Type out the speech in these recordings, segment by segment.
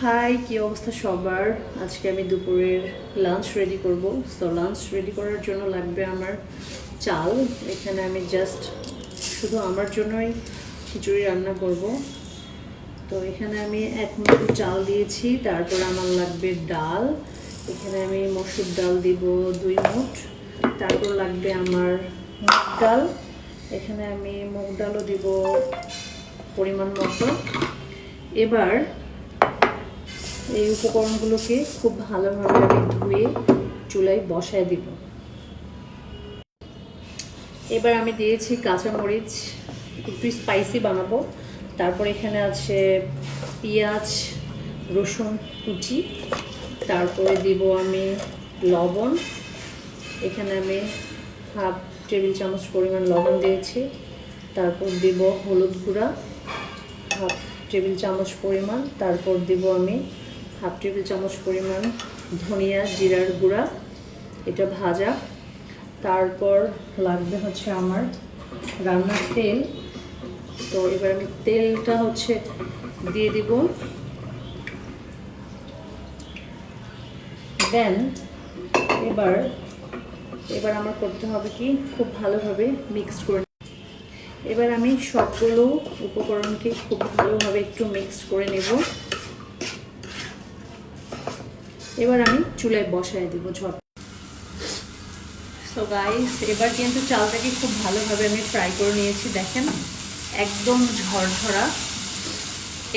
High, কি অবস্থা সবার? আজকে আমি দুপুরের লাঞ্চ রেডি করব। সো লাঞ্চ রেডি করার জন্য লাগবে আমার চাল। এখানে আমি জাস্ট শুধু আমার জন্যই খিচুড়ি রান্না করব। তো এখানে আমি 1 মুঠো চাল দিয়েছি। তারপর আমার লাগবে ডাল। এখানে আমি মসুর ডাল দিব 2 মুঠ। তারপর লাগবে আমার মুগ ডাল। এখানে আমি মুগ ডালও দিব পরিমাণ মতো। এবার এই উপকরণগুলোকে খুব ভালোভাবে আমি ধুয়ে চুলায় বসায় দিব। এবার আমি দিয়েছি কাঁচামরিচ, একটু স্পাইসি বানাবো। তারপর এখানে আছে পেঁয়াজ, রসুন কুচি। তারপরে দিব আমি লবণ। এখানে আমি 1/2 টেবিল চামচ পরিমাণ লবণ দিয়েছি। তারপর দিব হলুদ গুঁড়া 1/2 টেবিল চামচ পরিমাণ। তারপর দিব আমি 1/2 টেবিল চামচ পরিমাণ ধনিয়া জিরার গুঁড়া, এটা ভাজা। তারপর লাগবে হচ্ছে আমার রান্নার তেল। তো এবার আমি তেলটা দিয়ে দিব। দেন এবার আমার করতে হবে কি, খুব ভালোভাবে মিক্সড করে। এবার আমি সবগুলো উপকরণকে খুব ভালোভাবে একটু মিক্সড করে নেব। এবার আমি চুলায় বসায় দেবো ঝট। সো গাইস, এবার কিন্তু চালটাকে খুব ভালোভাবে আমি ফ্রাই করে নিয়েছি। দেখেন একদম ঝরঝরা।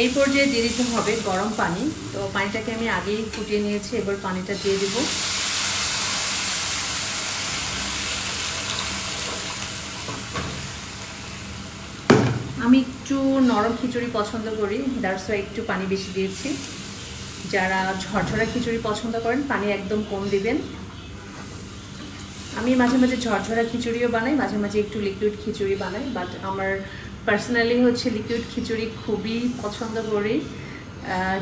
এই পর্যায়ে দিয়ে দিতে হবে গরম পানি। তো পানিটাকে আমি আগেই ফুটিয়ে নিয়েছি। এবার পানিটা দিয়ে দিব। আমি একটু নরম খিচুড়ি পছন্দ করি, দ্যাটস ওয়াই একটু পানি বেশি দিয়েছি। যারা ঝরঝরা খিচুড়ি পছন্দ করেন পানি একদম কম দিবেন। আমি মাঝে মাঝে ঝরঝরা খিচুড়িও বানাই, মাঝে মাঝে একটু লিকুইড খিচুড়ি বানাই। বাট আমার পার্সোনালি লিকুইড খিচুড়ি খুবই পছন্দ করি।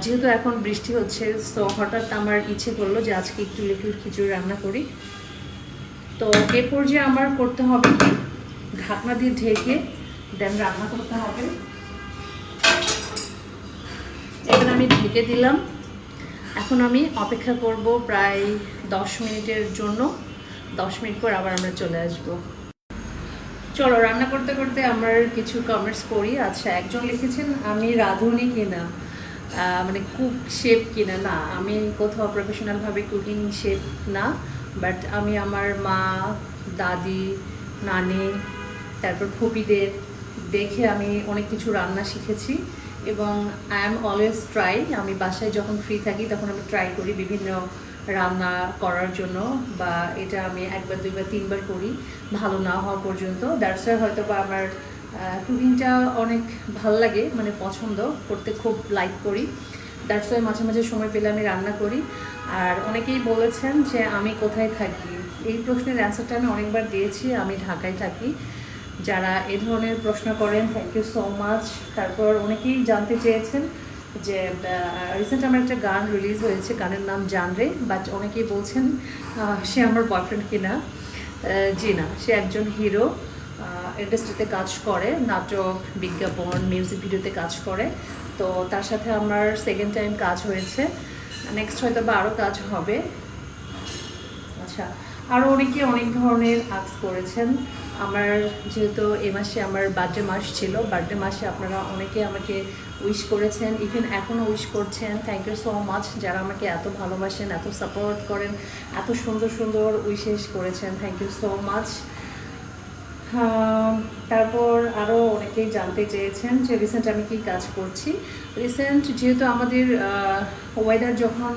যেহেতু এখন বৃষ্টি হচ্ছে, সো হঠাৎ আমার ইচ্ছে করলো যে আজকে একটু লিকুইড খিচুড়ি রান্না করি। তো এ পর্যায়ে আমার করতে হবে কি, ঢাকনা দিয়ে ঢেকে দেন রান্না করতে হবে। এবার আমি ঢেকে দিলাম। এখন আমি অপেক্ষা করব প্রায় 10 মিনিটের জন্য। 10 মিনিট পর আবার আমরা চলে আসব। চলো, রান্না করতে করতে আমার কিছু কমেন্টস পড়ি। আচ্ছা, একজন লিখেছেন আমি রাঁধুনি কিনা, মানে কুক শেফ কিনা। না, আমি কোথাও প্রফেশনালভাবে কুকিং শেফ না। বাট আমি আমার মা, দাদি, নানি, তারপর ফুপিদের দেখে আমি অনেক কিছু রান্না শিখেছি। এবং আই এম অলওয়েজ ট্রাই। আমি বাসায় যখন ফ্রি থাকি তখন আমি ট্রাই করি বিভিন্ন রান্না করার জন্য। বা এটা আমি 1বার 2বার 3বার করি, ভালো না হওয়া পর্যন্ত। দ্যাটস ওয়াই হয়তো বা আমার কুকিংটা অনেক ভাল লাগে, মানে পছন্দ করতে, খুব লাইক করি। দ্যাটস ওয়াই মাঝে মাঝে সময় পেলে আমি রান্না করি। আর অনেকেই বলেছেন যে আমি কোথায় থাকি। এই প্রশ্নের অ্যান্সারটা আমি অনেকবার দিয়েছি, আমি ঢাকায় থাকি। যারা এ ধরনের প্রশ্ন করেন, থ্যাংক ইউ সো মাচ। তারপর অনেকেই জানতে চেয়েছেন যে রিসেন্ট আমার একটা গান রিলিজ হয়েছে, গানের নাম জানরে। বাট অনেকেই বলছেন সে আমার বয়ফ্রেন্ড কিনা। জি না, সে একজন হিরো, ইন্ডাস্ট্রিতে কাজ করে, নাটক, বিজ্ঞাপন, মিউজিক ভিডিওতে কাজ করে। তো তার সাথে আমার সেকেন্ড টাইম কাজ হয়েছে। নেক্সট হয়তো বা আরও কাজ হবে। আচ্ছা, আরও অনেকে অনেক ধরনের আর্টস করেছেন। আমার যেহেতু এ মাসে আমার বার্থডে মাস ছিল, বার্থডে মাসে আপনারা অনেকে আমাকে উইশ করেছেন, ইভেন এখনও উইশ করছেন। Thank you so much. যারা আমাকে এত ভালোবাসেন, এত সাপোর্ট করেন, এত সুন্দর সুন্দর উইশেস করেছেন, থ্যাংক ইউ সো মাচ। তারপর আরও অনেকেই জানতে চেয়েছেন যে রিসেন্ট আমি কী কাজ করছি। রিসেন্ট যেহেতু আমাদের ওয়েদার যখন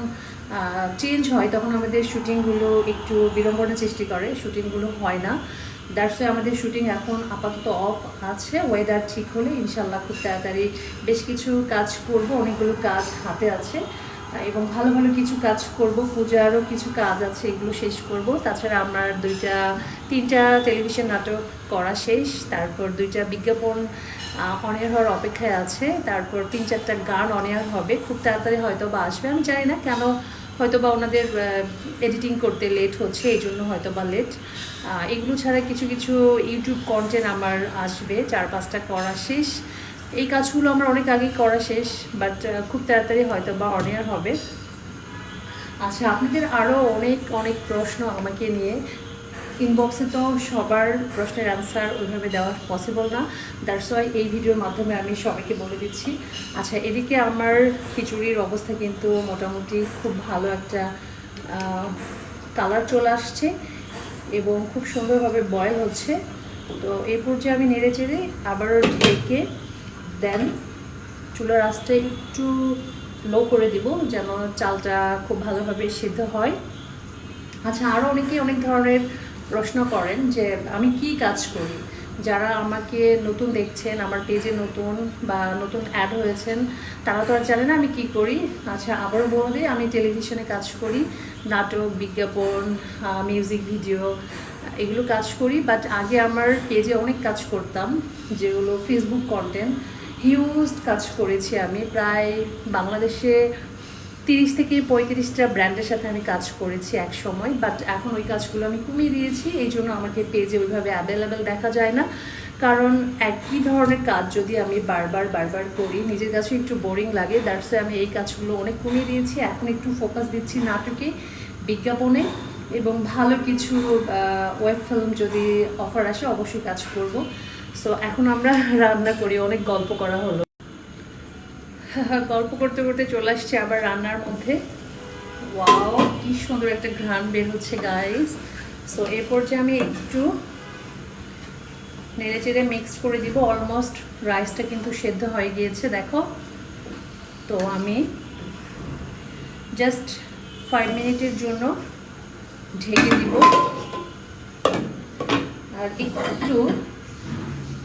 চেঞ্জ হয় তখন আমাদের শুটিংগুলো একটু বিড়ম্বনা সৃষ্টি করে, শুটিংগুলো হয় না। দ্যাটস ওয়াই আমাদের শুটিং এখন আপাতত অফ আছে। ওয়েদার ঠিক হলে ইনশাল্লাহ খুব তাড়াতাড়ি বেশ কিছু কাজ করব। অনেকগুলো কাজ হাতে আছে এবং ভালো ভালো কিছু কাজ করব। পূজারও কিছু কাজ আছে, এগুলো শেষ করব। তাছাড়া আমার 3টা টেলিভিশন নাটক করা শেষ। তারপর 2টা বিজ্ঞাপন অনেয়ার হওয়ার অপেক্ষায় আছে। তারপর 3-4টা গান অনেয়ার হবে, খুব তাড়াতাড়ি হয়তো বা আসবে। আমি জানি না কেন, হয়তো বা ওনাদের এডিটিং করতে লেট হচ্ছে, এই জন্য হয়তো বা লেট। এগুলো ছাড়া কিছু কিছু ইউটিউব কন্টেন্ট আমার আসবে, 4-5টা করা শেষ। এই কাজগুলো আমার অনেক আগে করা শেষ, বাট খুব তাড়াতাড়ি হয়তো বা অন এয়ার হবে। আচ্ছা, আপনাদের আরও অনেক অনেক প্রশ্ন আমাকে নিয়ে। ইনবক্সে তো সবার প্রশ্নের অ্যান্সার ওইভাবে দেওয়া পসিবল না, দ্যাটস ওয়াই এই ভিডিওর মাধ্যমে আমি সবাইকে বলে দিচ্ছি। আচ্ছা, এদিকে আমার খিচুড়ির অবস্থা কিন্তু মোটামুটি খুব ভালো একটা কালার চলে আসছে এবং খুব সুন্দরভাবে বয়েল হচ্ছে। তো এই পর্যায়ে আমি নেড়ে চেড়ে আবারও ঢেকে দেন চুলার আঁচটা একটু লো করে দিব যেন চালটা খুব ভালোভাবে সিদ্ধ হয়। আচ্ছা, আরও অনেকে অনেক ধরনের প্রশ্ন করেন যে আমি কি কাজ করি। যারা আমাকে নতুন দেখছেন, আমার পেজে নতুন বা নতুন অ্যাড হয়েছেন, তারা তো আর জানে না আমি কি করি। আচ্ছা, আবারও বলে দিই, আমি টেলিভিশনে কাজ করি, নাটক, বিজ্ঞাপন, মিউজিক ভিডিও এগুলো কাজ করি। বাট আগে আমার পেজে অনেক কাজ করতাম, যেগুলো ফেসবুক কন্টেন্ট, হিউজ কাজ করেছি আমি। প্রায় বাংলাদেশে 30 থেকে 35টা ব্র্যান্ডের সাথে আমি কাজ করেছি এক সময়, বাট এখন ওই কাজগুলো আমি কমিয়ে দিয়েছি। এই জন্য আমাকে পেজে ওইভাবে অ্যাভেলেবেল দেখা যায় না, কারণ একই ধরনের কাজ যদি আমি বারবার করি নিজের কাছে একটু বোরিং লাগে। দ্যাটস আমি এই কাজগুলো অনেক কমিয়ে দিয়েছি। এখন একটু ফোকাস দিচ্ছি নাটকে, বিজ্ঞাপনে এবং ভালো কিছু ওয়েব ফিল্ম যদি অফার আসে অবশ্যই কাজ করব। সো এখন আমরা রান্না করি, অনেক গল্প করা হলো। গল্প করতে করতে চলে আসছে আবার রান্নার মধ্যে। ওয়াও, কি সুন্দর একটা ঘ্রাণ বের হচ্ছে গাইস। সো এর পর্যায়ে আমি একটু নেড়ে চেড়ে মিক্স করে দিব। অলমোস্ট রাইসটা কিন্তু সেদ্ধ হয়ে গিয়েছে দেখো। তো আমি জাস্ট 5 মিনিটের জন্য ঢেকে দিব আর একটু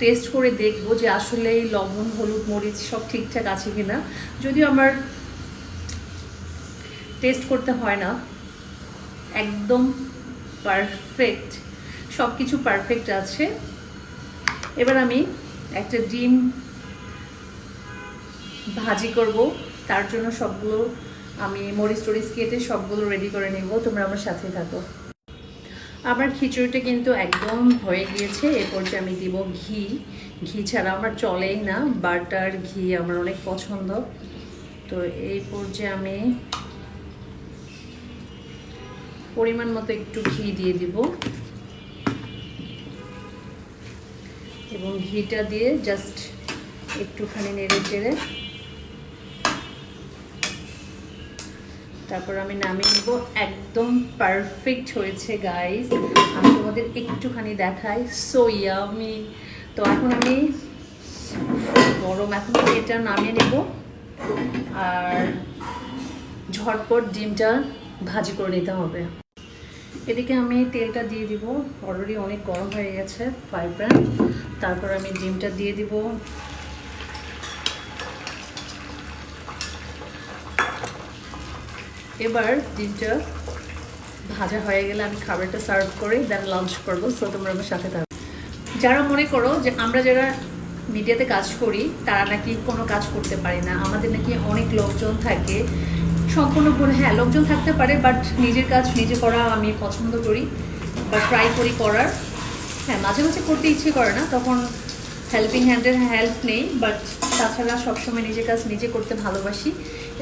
টেস্ট করে দেখবো যে আসলে লবণ, হলুদ, মরিচ সব ঠিকঠাক আছে কিনা। যদিও আমার টেস্ট করতে হয় না, একদম পারফেক্ট, সব কিছু পারফেক্ট আছে। এবার আমি একটা ডিম ভাজি করব, তার জন্য সবগুলো আমি মরিচ টরিচ কেটে সবগুলো রেডি করে নেব। তোমরা আমার সাথে থাকো। আমার খিচুড়িটা কিন্তু একদম হয়ে গিয়েছে। এ পর্যায়ে আমি দিব ঘি। ঘি ছাড়া আমার চলেই না, বাটার ঘি আমার অনেক পছন্দ। তো এই পর্যায়ে আমি পরিমাণ মতো একটু ঘি দিয়ে দিব এবং ঘিটা দিয়ে জাস্ট একটুখানি নেড়ে চেড়ে তারপর আমি নামিয়ে নেব। একদম পারফেক্ট হয়েছে গাইস, আমি তোমাদের একটুখানি দেখাই। So yummy. তো এখন আমি গরম, এখন এটা নামিয়ে নেব আর ঝটপট ডিমটা ভাজি করে নিতে হবে। এদিকে আমি তেলটা দিয়ে দিব, অলরেডি অনেক গরম হয়ে গেছে ফ্রাই প্যান। তারপর আমি ডিমটা দিয়ে দিব। এবার ডিমটা ভাজা হয়ে গেলে আমি খাবারটা সার্ভ করে দেন লাঞ্চ করবো। সো তোমরা আমার সাথে থাকো। যারা মনে করো যে আমরা যারা মিডিয়াতে কাজ করি তারা নাকি কোনো কাজ করতে পারি না, আমাদের নাকি অনেক লোকজন থাকে, সম্পূর্ণ ভুল। হ্যাঁ, লোকজন থাকতে পারে, বাট নিজের কাজ নিজে করা আমি পছন্দ করি বা ট্রাই করি করার। হ্যাঁ, মাঝে মাঝে করতে ইচ্ছে করে না, তখন হেল্পিং হ্যান্ডের হেল্প নেই, বাট তাছাড়া সবসময় নিজের কাজ নিজে করতে ভালোবাসি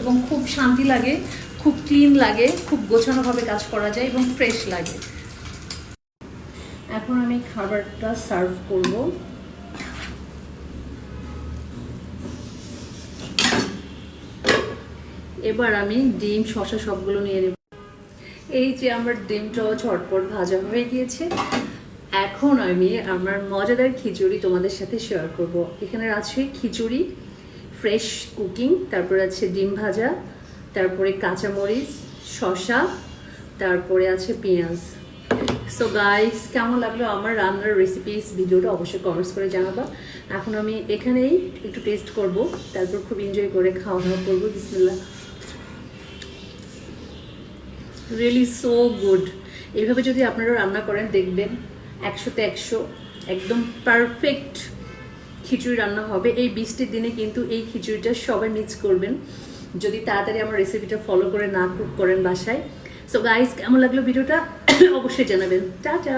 এবং খুব শান্তি লাগে, খুব ক্লিন লাগে, খুব গোছানোভাবে কাজ করা যায় এবং ফ্রেশ লাগে। এখন আমি খাবারটা সার্ভ করব। এবার আমি ডিম, শসা সবগুলো নিয়ে নেব। এই যে আমার ডিমটাও ঝটপট ভাজা হয়ে গিয়েছে। এখন আমি আমার মজাদার খিচুড়ি তোমাদের সাথে শেয়ার করব। এখানে আছে খিচুড়ি, ফ্রেশ কুকিং, তারপরে আছে ডিম ভাজা, তারপরে কাঁচামরিচ, শসা, তারপরে আছে পেঁয়াজ। সো গাইস, কেমন লাগলো আমার রান্নার রেসিপিস ভিডিওটা অবশ্যই কমেন্টস করে জানাবা। এখন আমি এখানেই একটু টেস্ট করব, তারপর খুব এনজয় করে খাওয়া দাওয়া করবো। বিসমিল্লাহ। Really so good. এইভাবে যদি আপনারা রান্না করেন দেখবেন 100তে 100 একদম পারফেক্ট খিচুড়ি রান্না হবে। এই বৃষ্টির দিনে কিন্তু এই খিচুড়িটা সবাই মিক্স করবেন যদি তাড়াতাড়ি আমার রেসিপিটা ফলো করে না কুক করেন বাসায়। সো গাইস, কেমন লাগলো ভিডিওটা অবশ্যই জানাবেন। টাটা।